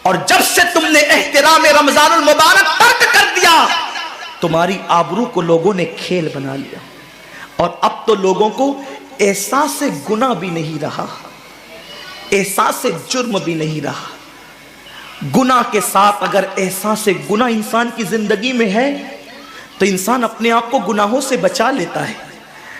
اور جب سے تم نے احترام رمضان المبارک ترک کر دیا، تمہاری آبرو کو لوگوں نے کھیل بنا لیا، اور اب تو لوگوں کو احساس گناہ بھی نہیں رہا، احساس جرم بھی نہیں رہا۔ گناہ کے ساتھ اگر احساس گناہ انسان کی زندگی میں ہے تو انسان اپنے آپ کو گناہوں سے بچا لیتا ہے،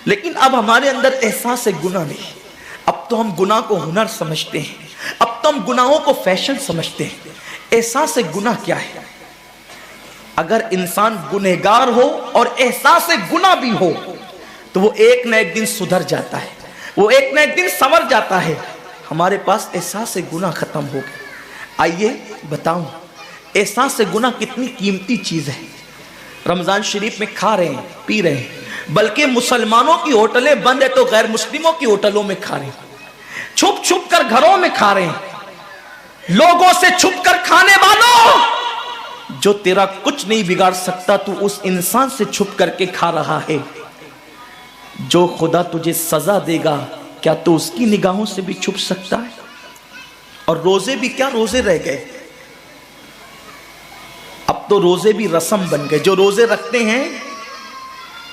لیکن اب ہمارے اندر احساس گناہ نہیں۔ اب تو ہم گناہ کو ہنر سمجھتے ہیں، اب تو ہم گناہوں کو فیشن سمجھتے ہیں۔ احساس گناہ کیا ہے؟ اگر انسان گنہگار ہو اور احساس گناہ بھی ہو تو وہ ایک نہ ایک دن سدھر جاتا ہے، وہ ایک نہ ایک دن سنور جاتا ہے۔ ہمارے پاس احساس گناہ ختم ہو گیا۔ آئیے بتاؤں احساس گناہ کتنی قیمتی چیز ہے۔ رمضان شریف میں کھا رہے ہیں، پی رہے ہیں، بلکہ مسلمانوں کی ہوٹلیں بند ہیں تو غیر مسلموں کی ہوٹلوں میں کھا رہے ہیں، چھپ چھپ کر گھروں میں کھا رہے ہیں۔ لوگوں سے چھپ کر کھانے والوں، جو تیرا کچھ نہیں بگاڑ سکتا تو اس انسان سے چھپ کر کے کھا رہا ہے۔ جو خدا تجھے سزا دے گا کیا تو اس کی نگاہوں سے بھی چھپ سکتا ہے؟ اور روزے بھی کیا روزے رہ گئے، اب تو روزے بھی رسم بن گئے۔ جو روزے رکھتے ہیں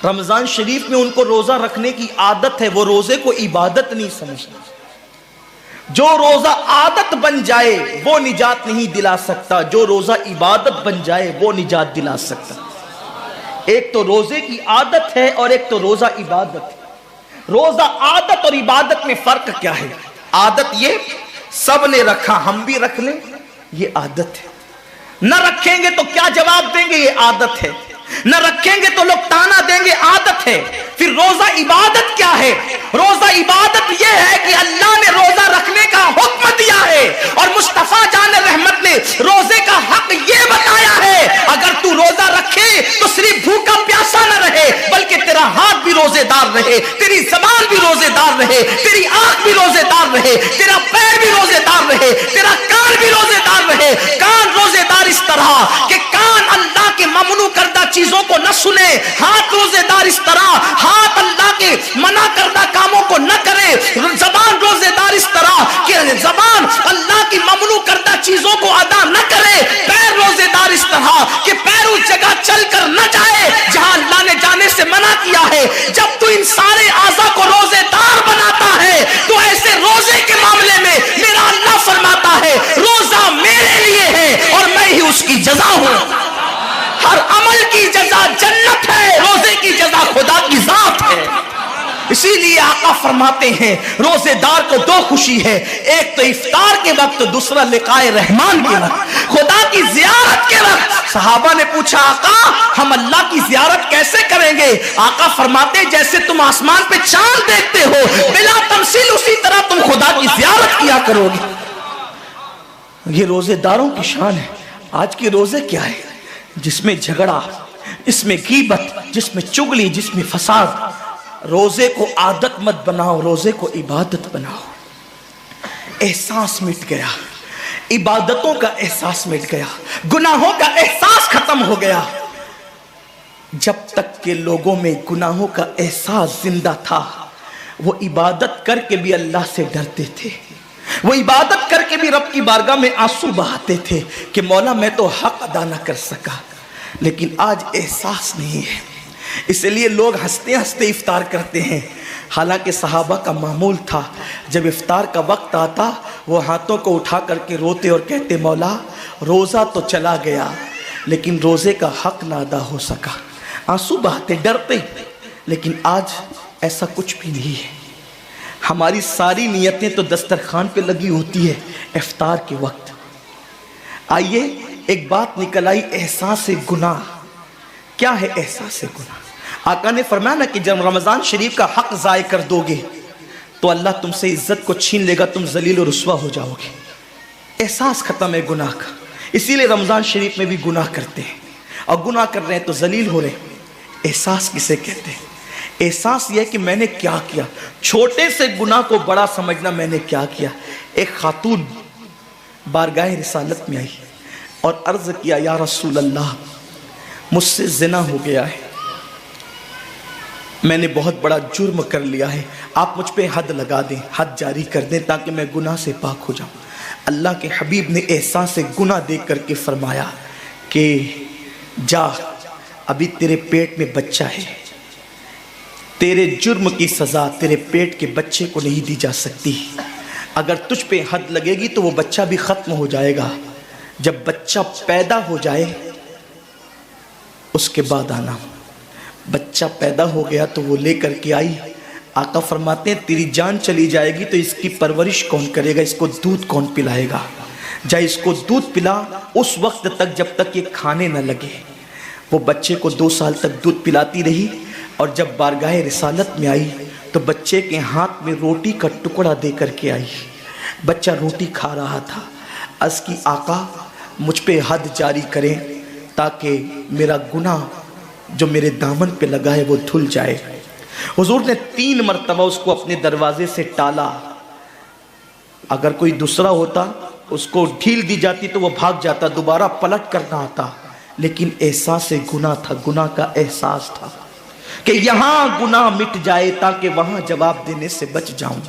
رمضان شریف میں ان کو روزہ رکھنے کی عادت ہے، وہ روزے کو عبادت نہیں سمجھتے۔ جو روزہ عادت بن جائے وہ نجات نہیں دلا سکتا، جو روزہ عبادت بن جائے وہ نجات دلا سکتا۔ ایک تو روزے کی عادت ہے اور ایک تو روزہ عبادت ہے۔ روزہ عادت اور عبادت میں فرق کیا ہے؟ عادت یہ سب نے رکھا ہم بھی رکھ لیں، یہ عادت ہے۔ نہ رکھیں گے تو کیا جواب دیں گے، یہ عادت ہے۔ نہ رکھیں گے تو لوگ تانا دیں گے، عادت ہے۔ پھر روزہ عبادت کیا ہے؟ روزہ عبادت یہ ہے کہ اللہ نے روزہ رکھنے کا حکم دیا ہے اور مصطفیٰ جان رحمت نے روزے کا حق یہ بتایا ہے، اگر تو روزہ رکھے تو صرف بھوکا پیاسا نہ رہے بلکہ تیرا ہاتھ بھی روزے دار رہے، تیری زبان بھی روزے دار رہے، تیری آنکھ بھی روزے دار رہے، تیرا پیر بھی روزے دار رہے، تیرا کان بھی روزے دار رہے۔ کان روزے دار اس طرح کہ کان اللہ کے ممنوع کردہ چیزوں کو نہ سنے، ہاتھ روزے دار اس طرح ہاتھ اللہ کے منع کردہ کاموں کو نہ کرے، زبان روزے دار اس طرح کہ زبان اللہ کی ممنوع کردہ چیزوں کو ادا نہ کرے، پیر روزے دار اس طرح کہ پیر اس جگہ چل کر نہ جائے جہاں اللہ نے جانے سے منع کیا ہے۔ جب تو ان سارے اعضاء کو روزے دار بناتا ہے تو ایسے روزے کے معاملے میں میرا اللہ فرماتا ہے روزہ میرے لیے ہے اور میں ہی اس کی جزا ہوں۔ ہر عمل کی جزا جنت ہے، روزے کی جزا خدا کی ذات ہے۔ اسی لیے آقا فرماتے ہیں روزے دار کو دو خوشی ہے، ایک تو افطار کے وقت، دوسرا لقائے رحمان کے وقت، خدا کی زیارت کے وقت۔ صحابہ نے پوچھا آقا ہم اللہ کی زیارت کیسے کریں گے؟ آقا فرماتے جیسے تم آسمان پہ چاند دیکھتے ہو بلا تمثیل اسی طرح تم خدا کی زیارت کیا کرو گے۔ یہ روزے داروں کی شان ہے۔ آج کے روزے کیا ہے؟ جس میں جھگڑا، جس میں غیبت، جس میں چگلی، جس میں فساد۔ روزے کو عادت مت بناؤ، روزے کو عبادت بناؤ۔ احساس مٹ گیا، عبادتوں کا احساس مٹ گیا، گناہوں کا احساس ختم ہو گیا۔ جب تک کہ لوگوں میں گناہوں کا احساس زندہ تھا وہ عبادت کر کے بھی اللہ سے ڈرتے تھے، وہ عبادت کر کے بھی رب کی بارگاہ میں آنسو بہاتے تھے کہ مولا میں تو حق ادا نہ کر سکا۔ لیکن آج احساس نہیں ہے، اس لیے لوگ ہنستے ہنستے افطار کرتے ہیں۔ حالانکہ صحابہ کا معمول تھا جب افطار کا وقت آتا وہ ہاتھوں کو اٹھا کر کے روتے اور کہتے مولا روزہ تو چلا گیا لیکن روزے کا حق نہ ادا ہو سکا، آنسو بہاتے ڈرتے۔ لیکن آج ایسا کچھ بھی نہیں ہے، ہماری ساری نیتیں تو دسترخوان پہ لگی ہوتی ہے افطار کے وقت۔ آئیے ایک بات نکل آئی، احساس گناہ۔ کیا ہے احساس گناہ؟ آقا نے فرمایا نا کہ جب رمضان شریف کا حق ضائع کر دو گے تو اللہ تم سے عزت کو چھین لے گا، تم ذلیل و رسوا ہو جاؤ گے۔ احساس ختم ہے گناہ کا، اسی لیے رمضان شریف میں بھی گناہ کرتے ہیں، اور گناہ کر رہے ہیں تو ذلیل ہو رہے ہیں۔ احساس کسے کہتے ہیں؟ احساس یہ ہے کہ میں نے کیا کیا، چھوٹے سے گناہ کو بڑا سمجھنا میں نے کیا کیا۔ ایک خاتون بارگاہ رسالت میں آئی اور عرض کیا یا رسول اللہ مجھ سے زنا ہو گیا ہے، میں نے بہت بڑا جرم کر لیا ہے، آپ مجھ پہ حد لگا دیں، حد جاری کر دیں تاکہ میں گناہ سے پاک ہو جاؤں۔ اللہ کے حبیب نے احساس گناہ دیکھ کر کے فرمایا کہ جا، ابھی تیرے پیٹ میں بچہ ہے، تیرے جرم کی سزا تیرے پیٹ کے بچے کو نہیں دی جا سکتی، اگر تجھ پہ حد لگے گی تو وہ بچہ بھی ختم ہو جائے گا، جب بچہ پیدا ہو جائے اس کے بعد آنا۔ بچہ پیدا ہو گیا تو وہ لے کر کے آئی، آقا فرماتے ہیں تیری جان چلی جائے گی تو اس کی پرورش کون کرے گا، اس کو دودھ کون پلائے گا، جا اس کو دودھ پلا اس وقت تک جب تک یہ کھانے نہ لگے۔ وہ بچے کو 2 سال تک دودھ پلاتی رہی، اور جب بارگاہ رسالت میں آئی تو بچے کے ہاتھ میں روٹی کا ٹکڑا دے کر کے آئی، بچہ روٹی کھا رہا تھا، عرض کی آقا مجھ پہ حد جاری کریں تاکہ میرا گناہ جو میرے دامن پہ لگا ہے وہ دھل جائے۔ حضور نے 3 مرتبہ اس کو اپنے دروازے سے ٹالا، اگر کوئی دوسرا ہوتا اس کو ڈھیل دی جاتی تو وہ بھاگ جاتا، دوبارہ پلٹ کرنا آتا، لیکن احساس گناہ تھا، گناہ کا احساس تھا کہ یہاں گناہ مٹ جائے تاکہ وہاں جواب دینے سے بچ جاؤں۔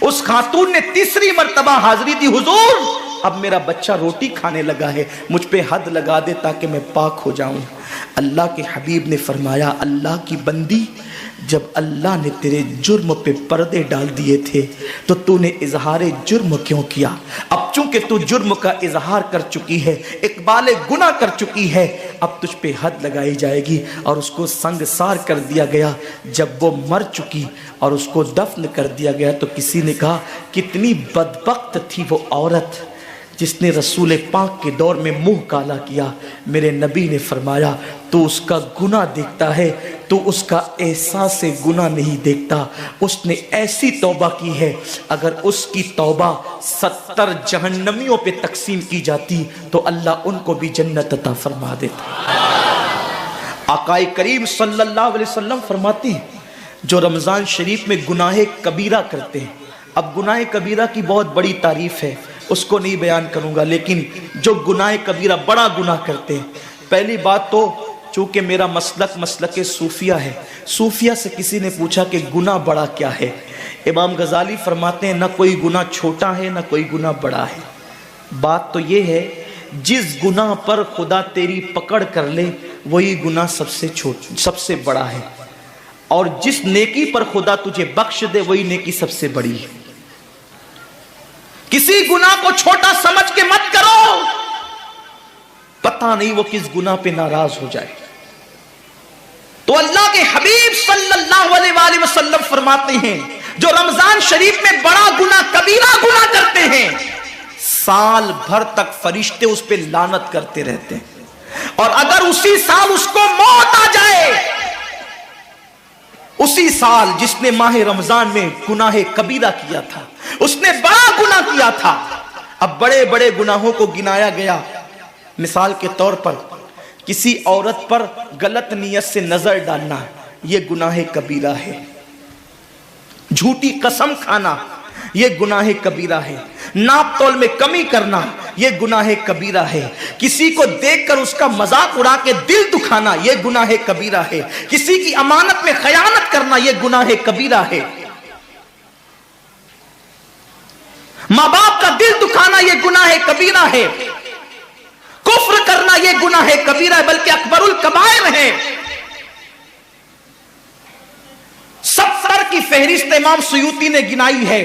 اس خاتون نے 3 مرتبہ حاضری دی، حضور اب میرا بچہ روٹی کھانے لگا ہے، مجھ پہ حد لگا دے تاکہ میں پاک ہو جاؤں۔ اللہ کے حبیب نے فرمایا اللہ کی بندی، جب اللہ نے تیرے جرم پہ پردے ڈال دیے تھے تو تو نے اظہار جرم کیوں کیا؟ اب چونکہ تو جرم کا اظہار کر چکی ہے، اقبال گناہ کر چکی ہے، اب تجھ پہ حد لگائی جائے گی۔ اور اس کو سنگسار کر دیا گیا۔ جب وہ مر چکی اور اس کو دفن کر دیا گیا تو کسی نے کہا کتنی بدبخت تھی وہ عورت جس نے رسول پاک کے دور میں منہ کالا کیا۔ میرے نبی نے فرمایا تو اس کا گناہ دیکھتا ہے، تو اس کا احساس گناہ نہیں دیکھتا۔ اس نے ایسی توبہ کی ہے، اگر اس کی توبہ 70 جہنمیوں پہ تقسیم کی جاتی تو اللہ ان کو بھی جنت عطا فرما دیتا۔ آقا کریم صلی اللہ علیہ وسلم فرماتے ہیں جو رمضان شریف میں گناہ کبیرہ کرتے ہیں، اب گناہ کبیرہ کی بہت بڑی تعریف ہے، اس کو نہیں بیان کروں گا، لیکن جو گناہ کبیرہ بڑا گناہ کرتے ہیں، پہلی بات تو چونکہ میرا مسلک صوفیہ ہے، صوفیہ سے کسی نے پوچھا کہ گناہ بڑا کیا ہے؟ امام غزالی فرماتے ہیں نہ کوئی گناہ چھوٹا ہے نہ کوئی گناہ بڑا ہے، بات تو یہ ہے جس گناہ پر خدا تیری پکڑ کر لے وہی گناہ سب سے بڑا ہے، اور جس نیکی پر خدا تجھے بخش دے وہی نیکی سب سے بڑی ہے۔ کسی گناہ کو چھوٹا سمجھ کے مت کرو، پتہ نہیں وہ کس گناہ پہ ناراض ہو جائے۔ تو اللہ کے حبیب صلی اللہ علیہ وآلہ وسلم فرماتے ہیں جو رمضان شریف میں بڑا گناہ کبیرہ گناہ کرتے ہیں، سال بھر تک فرشتے اس پہ لعنت کرتے رہتے ہیں، اور اگر اسی سال اس کو موت آ جائے، اسی سال جس نے ماہ رمضان میں گناہ کبیرہ کیا تھا، اس نے بڑا گناہ کیا تھا۔ اب بڑے بڑے گناہوں کو گنایا گیا، مثال کے طور پر کسی عورت پر غلط نیت سے نظر ڈالنا یہ گناہ کبیرہ ہے، جھوٹی قسم کھانا یہ گناہ کبیرہ ہے، ناپ تول میں کمی کرنا یہ گناہ کبیرہ ہے، کسی کو دیکھ کر اس کا مذاق اڑا کے دل دکھانا یہ گناہ کبیرہ ہے، کسی کی امانت میں خیانت کرنا یہ گناہ کبیرہ ہے، ماں باپ کا دل دکھانا یہ گناہ کبیرہ ہے، کفر کرنا یہ گناہ کبیرہ ہے، بلکہ اکبر الکبائر ہے۔ 70 کی فہرست امام سیوطی نے گنائی ہے،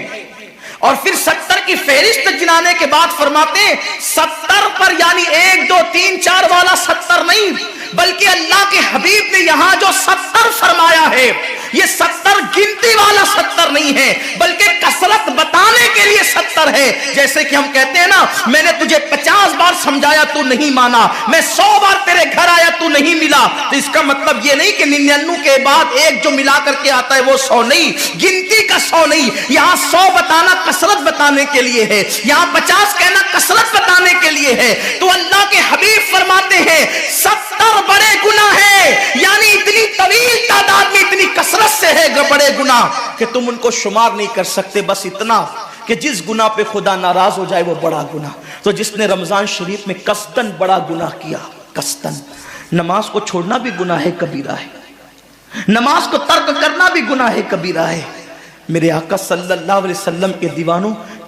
اور پھر 70 کی فہرست گنانے کے بعد فرماتے ہیں 70 پر یعنی 1 2 3 4 والا 70 نہیں، بلکہ اللہ کے حبیب نے یہاں جو 70 فرمایا ہے یہ 70 گنتی والا 70 نہیں ہے، بلکہ کثرت بتانے کے لیے 70 ہے۔ جیسے کہ ہم کہتے ہیں نا میں نے تجھے 50 بار سمجھایا تو نہیں مانا، میں 100 بار تیرے گھر آیا تو نہیں ملا، تو اس کا مطلب یہ نہیں کہ 99 کے بعد ایک جو ملا کر کے آتا ہے وہ 100 نہیں، گنتی کا 100 نہیں، یہاں 100 بتانا کثرت بتانے کے لیے ہے، یہاں 50 کہنا کثرت بتانے کے لیے ہے۔ تو اللہ کے حبیب فرماتے ہیں 70 بڑے گناہ ہیں، یعنی اتنی طویل تعداد میں اتنی کثرت سے ہے بڑے گناہ کہ تم ان کو شمار نہیں کر سکتے، بس اتنا کہ جس گناہ پہ خدا ناراض ہو جائے وہ بڑا گناہ۔ تو جس نے رمضان شریف میں قصدن بڑا گناہ کیا، قصدن، نماز کو چھوڑنا بھی گناہ کبیرہ ہے، نماز کو ترک کرنا بھی گناہ کبیرہ ہے۔ میرے آقا صلی اللہ علیہ وسلم کے دیوانوں